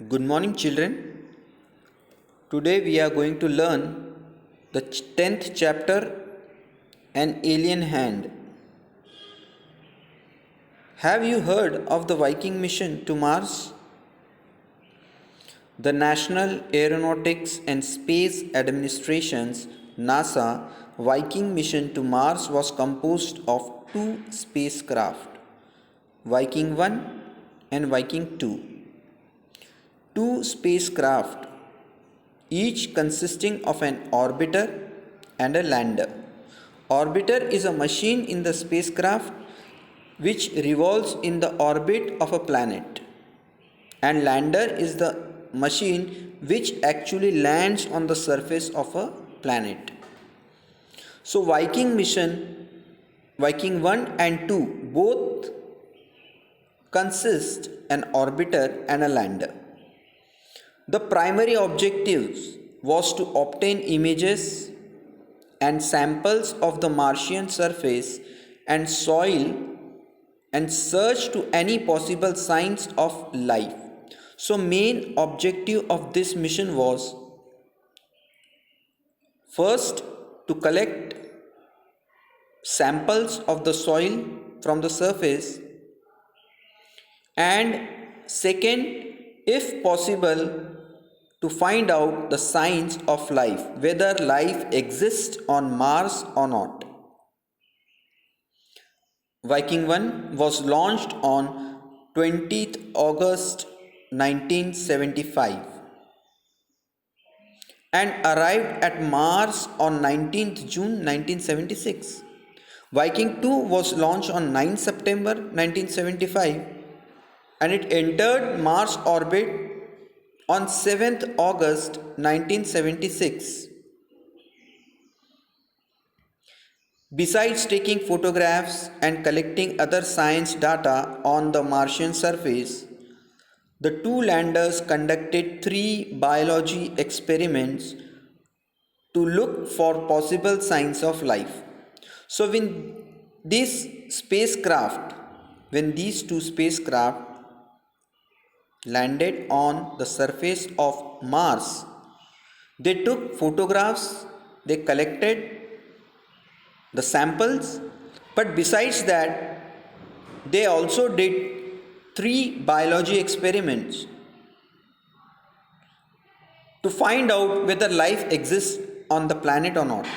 Good morning, children. Today we are going to learn the 10th chapter, An Alien Hand. Have you heard of the Viking mission to Mars? The National Aeronautics and Space Administration's NASA Viking mission to Mars was composed of two spacecraft, Viking 1 and Viking 2. Two spacecraft, each consisting of an orbiter and a lander. Orbiter is a machine in the spacecraft which revolves in the orbit of a planet, and lander is the machine which actually lands on the surface of a planet. So Viking mission, Viking 1 and 2 both consist an orbiter and a lander. The primary objectives was to obtain images and samples of the Martian surface and soil and search to any possible signs of life. So main objective of this mission was first to collect samples of the soil from the surface, and second, if possible, to find out the signs of life, whether life exists on Mars or not. Viking 1 was launched on 20th August 1975 and arrived at Mars on 19th June 1976. Viking 2 was launched on 9 September 1975 and it entered Mars orbit on 7th August 1976. Besides taking photographs and collecting other science data on the Martian surface, the two landers conducted 3 biology experiments to look for possible signs of life. So when these two spacecraft landed on the surface of Mars, they took photographs, they collected the samples, but besides that, they also did 3 biology experiments to find out whether life exists on the planet or not.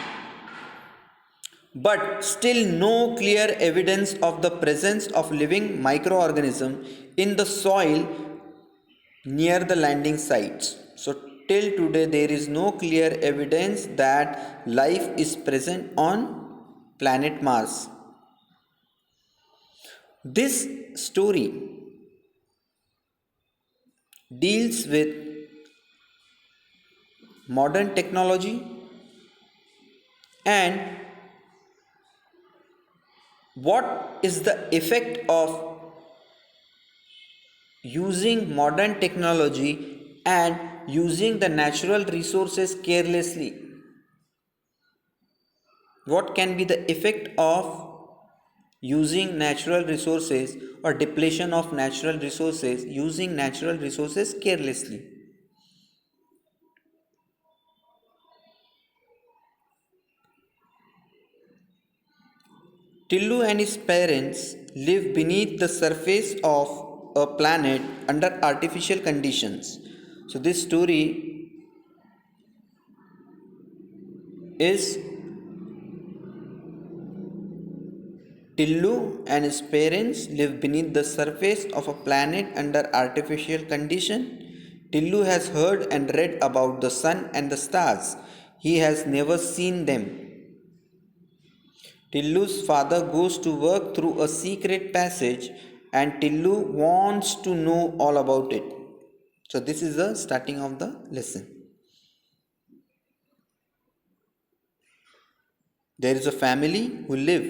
But still no clear evidence of the presence of living microorganism in the soil near the landing sites. So till today there is no clear evidence that life is present on planet Mars. This story deals with modern technology and what is the effect of using modern technology and using the natural resources carelessly. What can be the effect of using natural resources or depletion of natural resources, using natural resources carelessly? Tillu and his parents live beneath the surface of a planet under artificial conditions. So this story is Tillu and his parents live beneath the surface of a planet under artificial condition. Tillu has heard and read about the sun and the stars. He has never seen them. Tillu's father goes to work through a secret passage and Tillu wants to know all about it. So this is the starting of the lesson. There is a family who live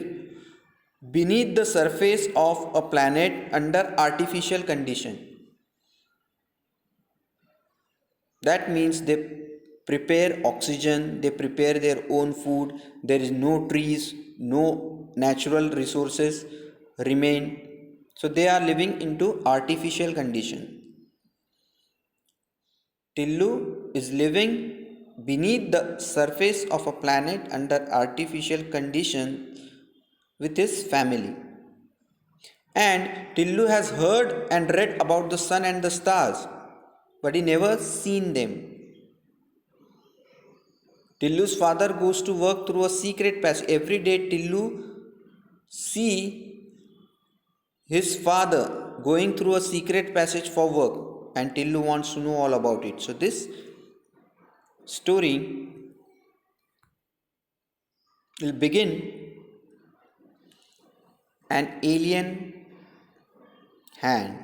beneath the surface of a planet under artificial condition. That means they prepare oxygen, they prepare their own food, there is no trees, no natural resources remain. So they are living into artificial condition. Tillu is living beneath the surface of a planet under artificial conditions with his family. And Tillu has heard and read about the sun and the stars, but he never seen them. Tillu's father goes to work through a secret passage. Every day Tillu see his father going through a secret passage for work, and Tillu wants to know all about it. So this story will begin an alien hand.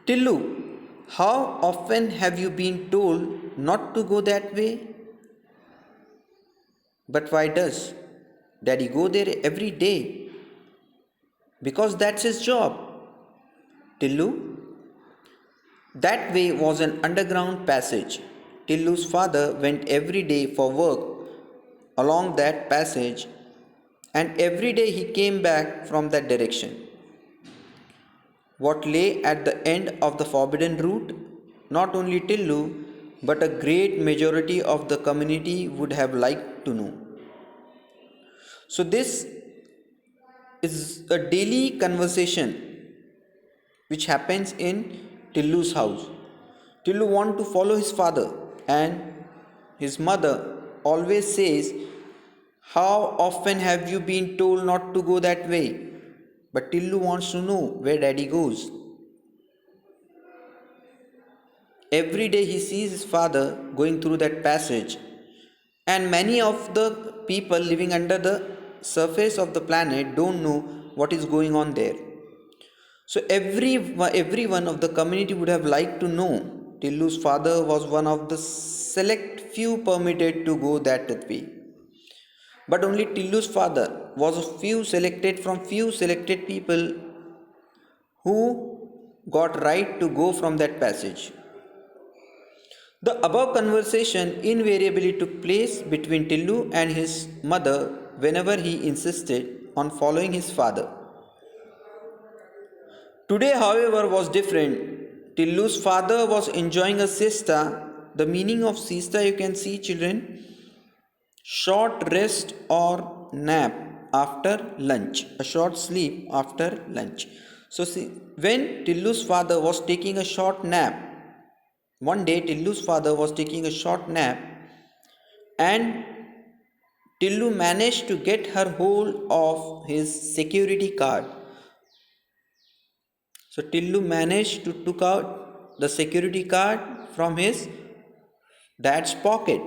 Tillu, how often have you been told not to go that way? But why does Daddy go there every day? Because that's his job. Tillu, that way was an underground passage. Tillu's father went every day for work along that passage, and every day he came back from that direction. What lay at the end of the forbidden route? Not only Tillu, but a great majority of the community would have liked to know. So, this is a daily conversation which happens in Tillu's house. Tillu wants to follow his father, and his mother always says, "How often have you been told not to go that way?" But Tillu wants to know where daddy goes. Every day he sees his father going through that passage, and many of the people living under the surface of the planet don't know what is going on there. So everyone of the community would have liked to know. Tillu's father was one of the select few permitted to go that way. But only Tillu's father was a few selected people who got right to go from that passage. The above conversation invariably took place between Tillu and his mother whenever he insisted on following his father. Today, however, was different. Tillu's father was enjoying a siesta. The meaning of siesta, you can see, children, short rest or nap after lunch, a short sleep after lunch. So, see, when Tillu's father was taking a short nap, one day Tillu's father was taking a short nap, and Tillu managed to get her hold of his security card. So Tillu managed to took out the security card from his dad's pocket.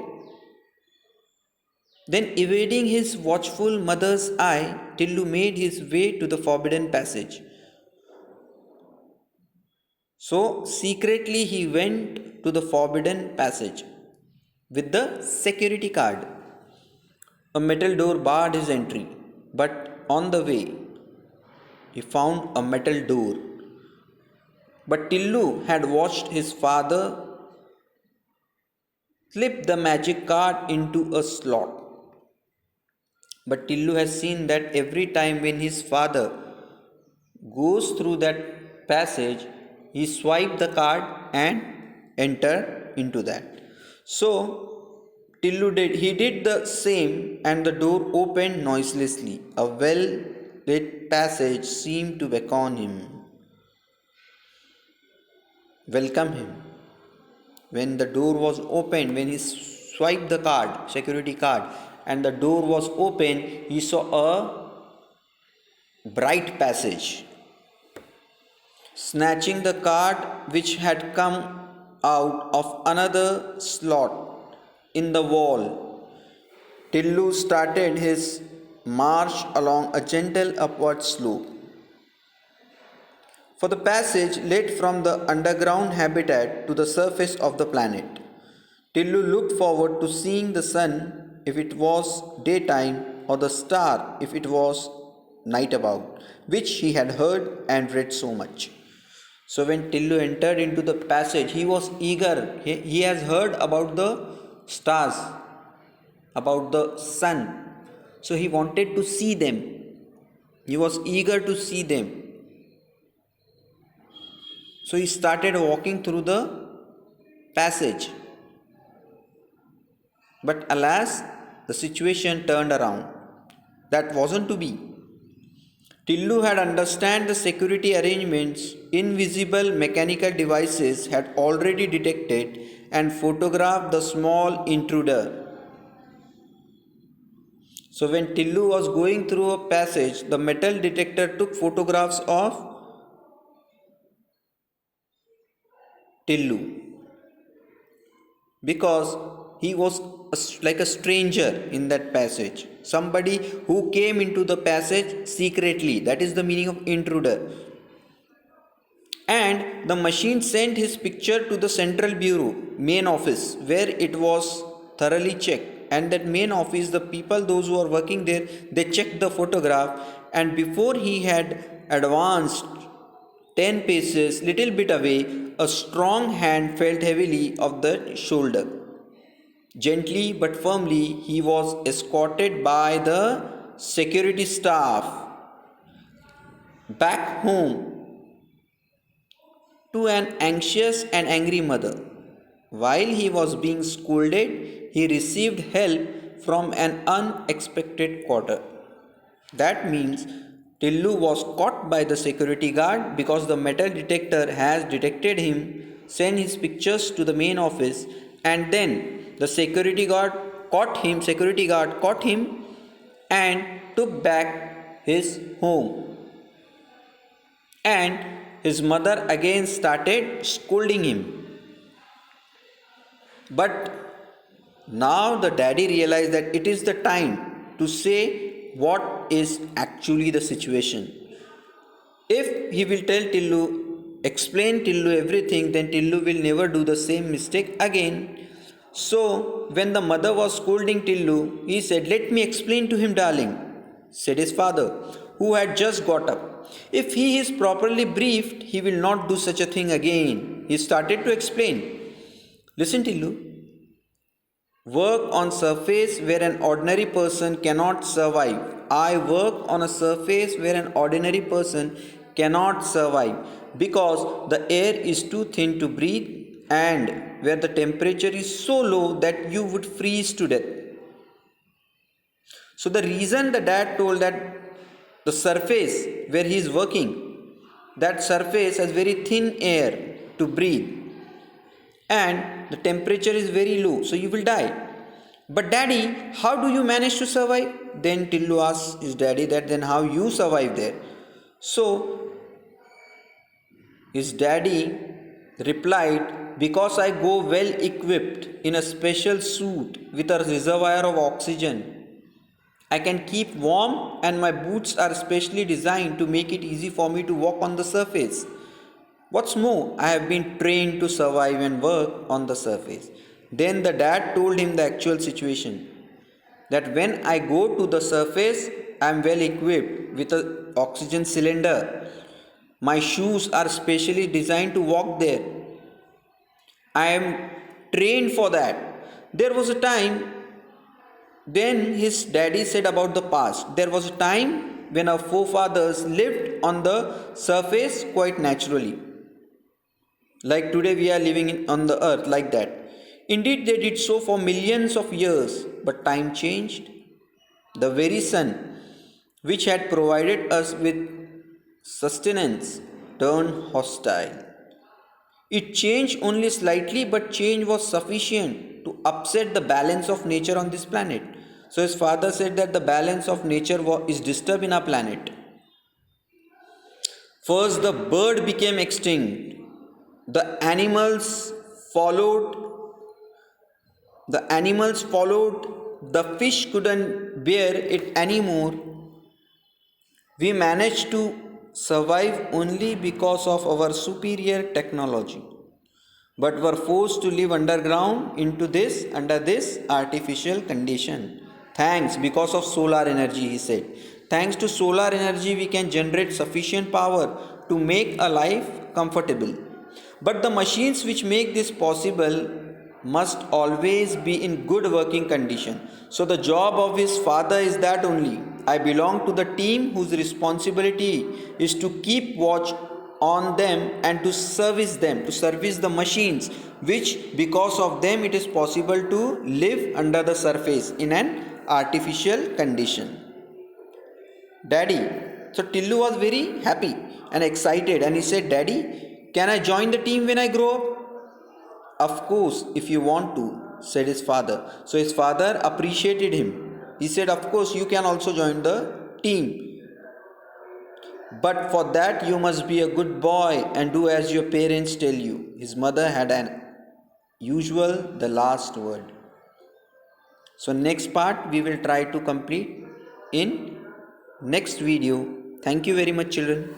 Then, evading his watchful mother's eye, Tillu made his way to the forbidden passage. So secretly he went to the forbidden passage with the security card. A metal door barred his entry, but on the way he found a metal door. But Tillu had watched his father slip the magic card into a slot. But Tillu has seen that every time when his father goes through that passage, he swipe the card and enter into that. So Tillu did the same, and the door opened noiselessly. A well lit passage seemed to welcome him. When the door was opened, when he swiped the card, security card, and the door was open, he saw a bright passage. Snatching the card which had come out of another slot in the wall, Tillu started his march along a gentle upward slope. For the passage led from the underground habitat to the surface of the planet. Tillu looked forward to seeing the sun if it was daytime, or the star if it was night, about which he had heard and read so much. So when Tillu entered into the passage, he was eager. He has heard about the stars, about the sun. So he wanted to see them. He was eager to see them. So he started walking through the passage. But alas, the situation turned around. That wasn't to be. Tillu had understood the security arrangements. Invisible mechanical devices had already detected and photographed the small intruder. So when Tillu was going through a passage, the metal detector took photographs of Tillu because he was like a stranger in that passage. Somebody who came into the passage secretly. That is the meaning of intruder. And the machine sent his picture to the central bureau, main office, where it was thoroughly checked. And that main office, the people, those who are working there, they checked the photograph. And before he had advanced 10 paces, little bit away, a strong hand felt heavily of the shoulder. Gently but firmly, he was escorted by the security staff back home to an anxious and angry mother. While he was being scolded, he received help from an unexpected quarter. That means Tillu was caught by the security guard because the metal detector has detected him, sent his pictures to the main office, and then the security guard caught him and took back his home. And his mother again started scolding him. But now the daddy realized that it is the time to say what is actually the situation. If he will tell Tillu, explain Tillu everything, then Tillu will never do the same mistake again. So, when the mother was scolding Tillu, he said, "Let me explain to him, darling," said his father, who had just got up. "If he is properly briefed, he will not do such a thing again." He started to explain. "Listen, Tillu. Work on surface where an ordinary person cannot survive. I work on a surface where an ordinary person cannot survive because the air is too thin to breathe and where the temperature is so low that you would freeze to death." So the reason the dad told that the surface where he is working, that surface has very thin air to breathe and the temperature is very low, so you will die. "But daddy, how do you manage to survive?" Then Tillu asks his daddy that then how you survive there. So his daddy replied, "Because I go well equipped in a special suit with a reservoir of oxygen. I can keep warm and my boots are specially designed to make it easy for me to walk on the surface. What's more, I have been trained to survive and work on the surface." Then the dad told him the actual situation, that when I go to the surface, I am well equipped with an oxygen cylinder. My shoes are specially designed to walk there. I am trained for that. There was a time, then his daddy said about the past. There was a time when our forefathers lived on the surface quite naturally. Like today we are living on the earth like that. Indeed, they did so for millions of years, but time changed. The very sun, which had provided us with sustenance, turned hostile. It changed only slightly, but change was sufficient to upset the balance of nature on this planet. So his father said that the balance of nature is disturbed in our planet. First, the bird became extinct. The animals followed. The fish couldn't bear it anymore. We managed to survive only because of our superior technology, but were forced to live underground under this artificial condition. Thanks, because of solar energy, he said. Thanks to solar energy, we can generate sufficient power to make a life comfortable. But the machines which make this possible must always be in good working condition. So the job of his father is that only. I belong to the team whose responsibility is to keep watch on them and to service the machines, which because of them it is possible to live under the surface in an artificial condition. Daddy. So Tillu was very happy and excited and he said, Daddy, can I join the team when I grow up? Of course, if you want to, said his father. So his father appreciated him. He said, of course, you can also join the team. But for that, you must be a good boy and do as your parents tell you. His mother had an usual, the last word. So, next part we will try to complete in next video. Thank you very much, children.